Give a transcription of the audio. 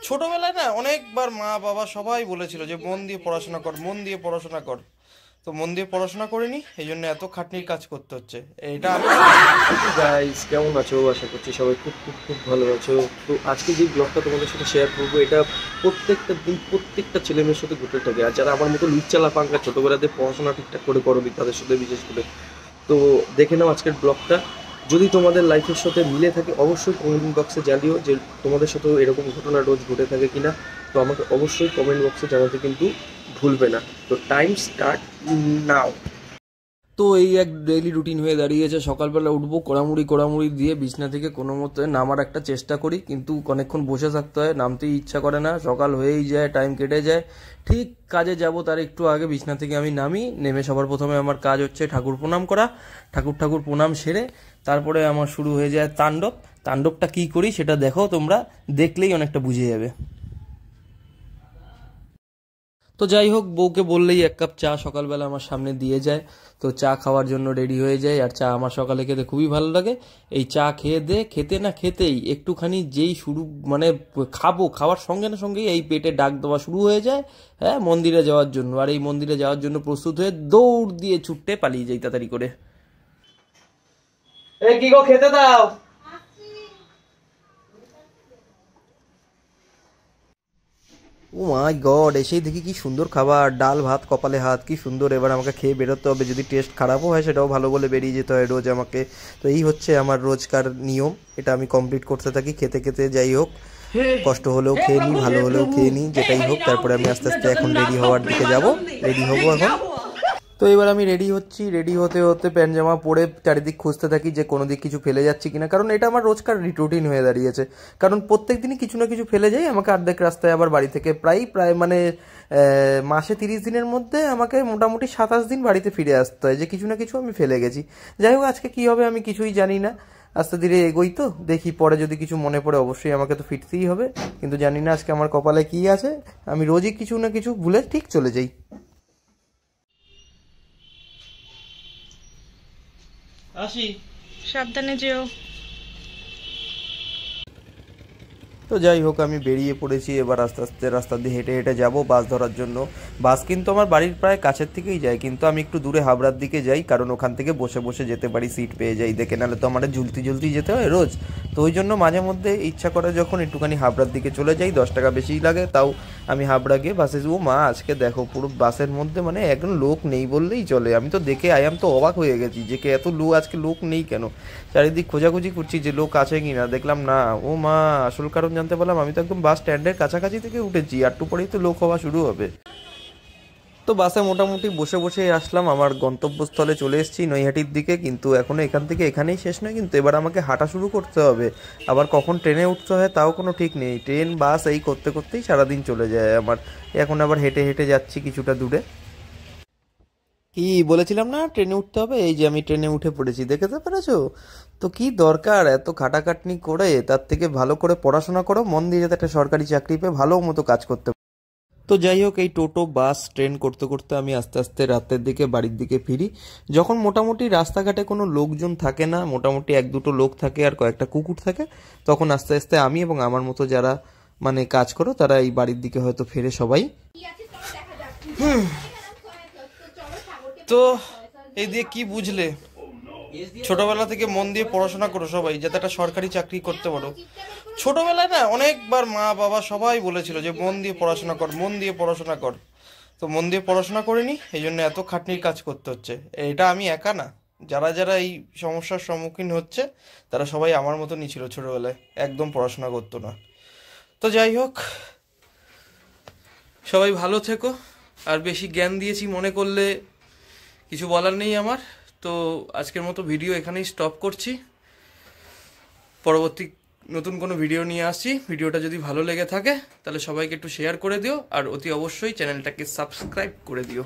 ছোটবেলায় না অনেকবার মা বাবা সবাই বলেছিল যে মন দিয়ে পড়াশোনা কর, মন দিয়ে পড়াশোনা কর। তো মন দিয়ে পড়াশোনা করিনি, এই জন্য এত খাটনির কাজ করতে হচ্ছে। এটা আমি গাইস, কেমন আছো? আশা করছি সবাই খুব খুব খুব ভালো আছো। তো আজকে যে ব্লগটা তোমাদের সাথে শেয়ার করবো, এটা প্রত্যেকটা দিন প্রত্যেকটা ছেলে মেয়ের সাথে ঘটে থাকে। আর যারা আমার মতো লুচ্চালা পাঙ্কা ছোটোবেলাতে পড়াশোনা ঠিকঠাক করে করনি, তাদের সাথে বিশেষ করে। তো দেখে নাও আজকের ব্লগটা। যদি তোমাদের লাইফের সাথে মিলে থাকে অবশ্যই কমেন্ট বক্সে জানিও যে তোমাদের সাথেও এরকম ঘটনা রোজ ঘটে থাকে কিনা। তো আমাকে অবশ্যই কমেন্ট বক্সে জানাতে কিন্তু ভুলবে না। তো টাইম স্টার্ট নাও। তো এই এক ডেইলি রুটিন হয়ে দাঁড়িয়েছে। সকালবেলা উঠবো, কোড়ামুড়ি দিয়ে বিছনা থেকে কোনো মতে নামার একটা চেষ্টা করি, কিন্তু অনেকক্ষণ বসে থাকতে হয়, নামতেই ইচ্ছা করে না। সকাল হয়েই যায়, টাইম কেটে যায়। ঠিক কাজে যাব তার একটু আগে বিছনা থেকে আমি নামি। নেমে সবার প্রথমে আমার কাজ হচ্ছে ঠাকুর প্রণাম করা। ঠাকুর প্রণাম সেরে তারপরে আমার শুরু হয়ে যায় তাণ্ডব। তাণ্ডবটা কি করি সেটা দেখো, তোমরা দেখলেই অনেকটা বুঝে যাবে। তো যাই হোক, বউকে বললেই এক কাপ চা সকালবেলা আমার সামনে দিয়ে যায়। তো চা খাওয়ার জন্য রেডি হয়ে যায়। আর চা আমার সকালে খেতে খুবই ভালো লাগে। এই চা খেতে না খেতেই একটুখানি যেই শুরু মানে খাওয়ার সঙ্গে না সঙ্গেই এই পেটে ডাক দেওয়া শুরু হয়ে যায়, হ্যাঁ, মন্দিরে যাওয়ার জন্য। আর এই মন্দিরে যাওয়ার জন্য প্রস্তুত হয়ে দৌড় দিয়ে ছুটতে পালিয়ে যাই তাড়াতাড়ি করে। এই কি গো, খেতে দাও। ও মাই গড, এসেই দেখি কি সুন্দর খাবার, ডাল ভাত কপালে হাত, কি সুন্দর। এবার আমাকে খেয়ে বেরোতে হবে। যদি টেস্ট খারাপও হয় সেটাও ভালো বলে বেরিয়ে যেতে হয় রোজ আমাকে। তো এই হচ্ছে আমার রোজকার নিয়ম, এটা আমি কমপ্লিট করতে থাকি খেতে খেতে। যাই হোক, কষ্ট হলেও খেয়ে নিই, ভালো হলেও খেয়ে নিই, যেটাই হোক। তারপরে আমি আস্তে আস্তে এখন রেডি হওয়ার দিকে যাব। রেডি হবো এখন। তো এবার আমি রেডি হচ্ছি। রেডি হতে হতে প্যান্ট জামা পরে চারিদিক খুঁজতে থাকি যে কোনো দিক কিছু ফেলে যাচ্ছি কিনা, কারণ এটা আমার রোজকার রুটিন হয়ে দাঁড়িয়েছে। কারণ প্রত্যেক দিনই কিছু না কিছু ফেলে যাই। আমাকে অর্ধেক রাস্তায় আবার বাড়ি থেকে প্রায় মানে মাসে 30 দিনের মধ্যে আমাকে মোটামুটি 27 দিন বাড়িতে ফিরে আসতে হয় যে কিছু না কিছু আমি ফেলে গেছি। যাই হোক, আজকে কী হবে আমি কিছুই জানি না। আস্তে ধীরে এগোই, তো দেখি পরে যদি কিছু মনে পড়ে অবশ্যই আমাকে তো ফিরতেই হবে। কিন্তু জানি না আজকে আমার কপালে কী আছে। আমি রোজই কিছু না কিছু ভুলে ঠিক চলে যাই। আসি। সাবধানে যেও। তো যাই হোক, আমি বেরিয়ে পড়েছি। এবার আস্তে আস্তে রাস্তা দিয়ে হেঁটে হেঁটে যাব বাস ধরার জন্য। বাস কিন্তু আমার বাড়ির প্রায় কাছের থেকেই যায়, কিন্তু আমি একটু দূরে হাবড়ার দিকে যাই, কারণ ওখান থেকে বসে বসে যেতে পারি, সিট পেয়ে যাই দেখে। নাহলে তো আমার ঝুলতি যেতে হয় রোজ। তো ওই জন্য মাঝে মধ্যে ইচ্ছা করে যখন একটুখানি হাবড়ার দিকে চলে যাই। 10 টাকা বেশিই লাগে, তাও আমি হাবড়া গিয়ে বাসে। ও মা, আজকে দেখো পুরো বাসের মধ্যে মানে একজন লোক নেই বললেই চলে। আমি তো দেখে আই তো অবাক হয়ে গেছি যে এত লোক, আজকে লোক নেই কেন। চারিদিক খোঁজাখুঁজি করছি যে লোক আছে কি না, দেখলাম না। ও মা, আসল কারণ জানতে পারলাম, আমি তো একদম বাস স্ট্যান্ডের কাছাকাছি থেকে উঠেছি, একটু পরেই তো লোক হওয়া শুরু হবে। তো বাসে মোটামুটি বসে বসে আসলাম, আমার গন্তব্যস্থলে চলে এসেছি নৈহাটির দিকে। কিন্তু এখনও এখান থেকে এখানেই শেষ নয়, কিন্তু এবার আমাকে হাঁটা শুরু করতে হবে। আবার কখন ট্রেনে উঠতে হয় তাও কোনো ঠিক নেই। ট্রেন বাস এই করতে করতেই সারাদিন চলে যায় আমার। এখন আবার হেঁটে হেঁটে যাচ্ছি কিছুটা দূরে। কি বলেছিলাম না, ট্রেনে উঠতে হবে? এই যে আমি ট্রেনে উঠে পড়েছি, দেখতে পেরেছো? তো কি দরকার এত খাটাখাটনি করে? তার থেকে ভালো করে পড়াশোনা করো, মন দিয়ে যাতে একটা সরকারি চাকরি পেয়ে ভালো মতো কাজ করতে। তো যাই হোক, এই টোটো বাস ট্রেন করতে করতে আমি আস্তে আস্তে রাতের দিকে বাড়ির দিকে ফিরি। যখন মোটামুটি রাস্তাঘাটে কোনো লোকজন থাকে না, মোটামুটি 1-2 লোক থাকে আর কয়েকটা কুকুর থাকে, তখন আস্তে আস্তে আমি এবং আমার মতো যারা মানে কাজ করো তারা এই বাড়ির দিকে হয়তো ফেরে সবাই। তো এই দিয়ে কি বুঝলে? ছোটবেলা থেকে মন দিয়ে পড়াশোনা করো সবাই, যাতে একটা সরকারি চাকরি করতে পারো। ছোটবেলায় না অনেকবার মা বাবা সবাই বলেছিল যে মন দিয়ে পড়াশোনা কর, মন দিয়ে পড়াশোনা কর। তো মন দিয়ে পড়াশোনা করিনি, এই জন্য এত খাটনির কাজ করতে হচ্ছে। এটা আমি একা না, যারা যারা এই সমস্যার সম্মুখীন হচ্ছে তারা সবাই আমার মতনই ছিল ছোটবেলায়, একদম পড়াশোনা করতো না। তো যাই হোক, সবাই ভালো থেকো। আর বেশি জ্ঞান দিয়েছি মনে করলে কিছু বলার নেই আমার। তো আজকের মতো ভিডিও এখানেই স্টপ করছি। পরবর্তী নতুন কোনো ভিডিও নিয়ে আসছি। ভিডিওটা যদি ভালো লেগে থাকে তাহলে সবাইকে একটু শেয়ার করে দিও, আর অতি অবশ্যই চ্যানেলটাকে সাবস্ক্রাইব করে দিও।